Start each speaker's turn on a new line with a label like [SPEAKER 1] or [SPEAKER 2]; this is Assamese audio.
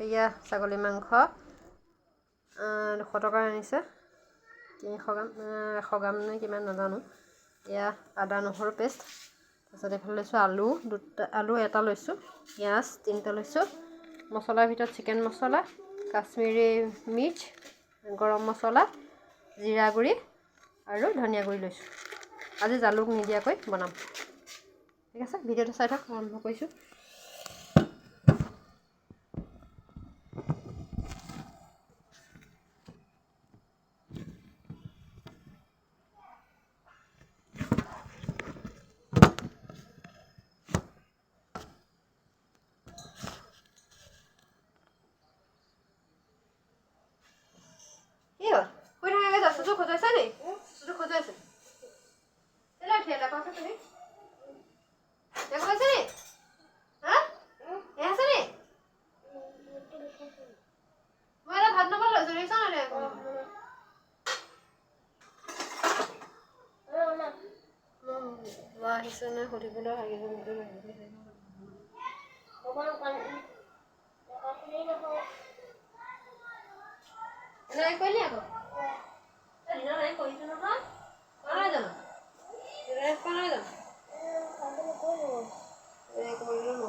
[SPEAKER 1] এয়া ছাগলী মাংস 200 টকাৰ আনিছে 300 গ্ৰাম 100 গ্ৰাম নে কিমান নাজানো এয়া আদা নহৰু পেষ্ট তাৰপিছত এইফালে লৈছোঁ আলু এটা লৈছোঁ পিঁয়াজ 3টা লৈছোঁ মছলাৰ ভিতৰত চিকেন মছলা কাশ্মীৰী মিৰ্চ গৰম মছলা জিৰা গুড়ি আৰু ধনিয়া গুড়ি লৈছোঁ আজি জালুক নিদিয়াকৈ বনাম ঠিক আছে ভিডিঅ'টো চাই থাকক আৰম্ভ কৰিছোঁ আহিছে নে সুধিবলৈ কৰিলি আকৌ কৰিছোঁ নহয় নহয় জানো নহয় জানো কৰিলোঁ ন